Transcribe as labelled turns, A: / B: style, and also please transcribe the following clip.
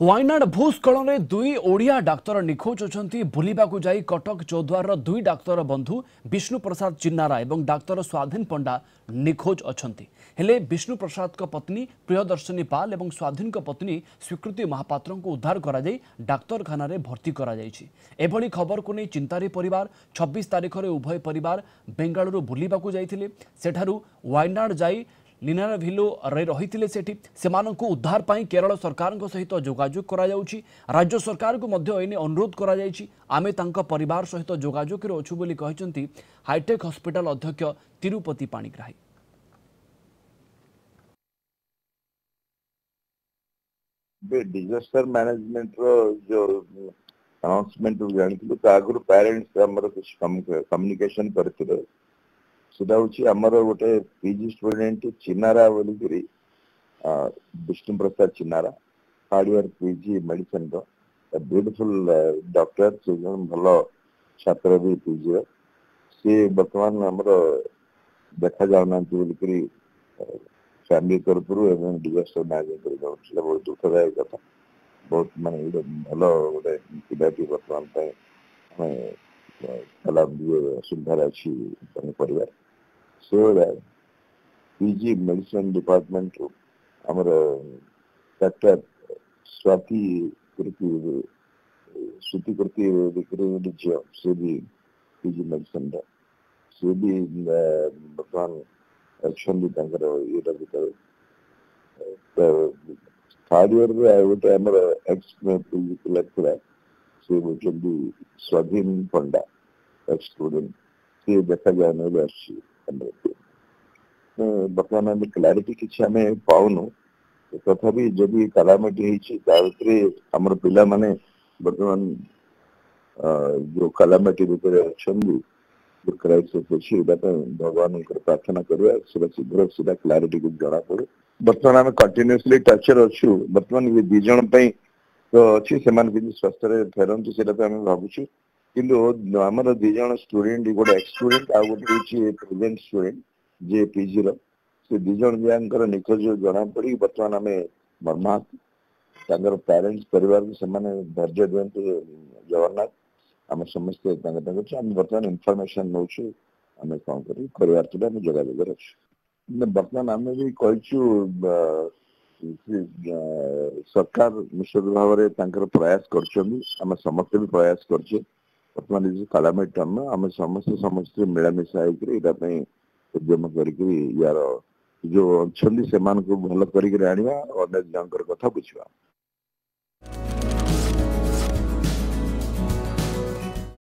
A: वायनाड भूस्खलन में दुई ओडिया डाक्तर निखोज अछंती बुलिबाकू जाई कटक चौद्वार दुई डाक्तर बंधु विष्णु प्रसाद चिन्नारा एवं डाक्तर स्वाधीन पंडा निखोज अछंती हेले विष्णु प्रसाद को पत्नी प्रियदर्शनी पाल एवं स्वाधीन को पत्नी स्वीकृति महापात्र को उद्धार करा जाई डाक्तरखाना रे भर्ती करा जाईछि। एभली खबर को नहीं चिंतारी परिवार 26 तारिख में उभय परिवार बेंगालुरु बुलिबाकू जाइथिले सेठारु वायनाड जाई लीनारभिलो रही से उद्धार पाई केरल सरकार सहित जोगाजोग करा जाउछि। राज्य सरकार को मध्य एने अनुरोध करा जाइछि। आमे तांका परिवार सहित जोगाजोग रे अछु बोली कहिसंती हाईटेक हॉस्पिटल अध्यक्ष तिरुपति पाणिग्राही।
B: डिजास्टर मैनेजमेंट रो जो अनाउंसमेंट जानिथिलु तागुर पेरेंट्स हमर कुछ कम्युनिकेशन करथिले सेटा होची हमर गोटे पीजी स्टूडेंट चिन्नारा बोली विष्णु प्रसाद चिन्नारा हार्ड इयर पीजी मेडिसिन रो ब्यूटीफुल डॉक्टर से भलो छात्र भी पीजी से वर्तमान हमर देखा जाउना बोली फैमिली तरफ एवं डिजास्टर मैनेजमेंट बहुत दुखदायक कथा बहुत माने भलो गोटे पिलाटी वर्तमान सुविधा अच्छी परिवार सो पीजी मेडिसिन डिपार्टमेंट हमर डॉक्टर स्वाति श्रुति करती झील से भी पीजी मेडिसिन से भी वर्तमान एक्चुअली ये थर्ड इयर गोटे आम एक्स पिला से होती स्वाधीन पंडा एक्स स्टूडेंट सी देखा जाए बर्तमान आम क्लारिटी किसी आम पाऊनु तथापि जदि कलामिटी आमर पिला माने बर्तमान जो कलामिटी भितर अच्छा जो क्राइसिस अच्छी भगवान प्रार्थना करवा शीघ्र सीधा क्लारिटी को जना पड़े। बर्तमान आम कंटिन्यूअसली टचर अच्छु बर्तमान ये दी जन तो अच्छी से स्वास्थ्य फेरती से भावुँ किंतु आमर दी जन स्टूडेंट गोटे एक्स स्टूडेंट आ गोटे प्रेजेंट स्टूडेंट जे पीजी रो से दी जन जाकर निखोज जना पड़ी बर्तमान आम मर्माहत पेरेंट्स परिवार से धैर्य दिखते जगन्नाथ आम समस्ते आम बर्तमान इनफर्मेशन नौ आम कौन कर परिवार सहित आम जोगाजोग अच्छे बर्तमान आम भी कहु सरकार निश्चित भाव में प्रयास कर समस्ते भी प्रयास कर बर्तमान कलामिटी आम समस्त मिलामिशा होकर उद्यम कर यार जो अच्छा से भल कर कथा बुझा।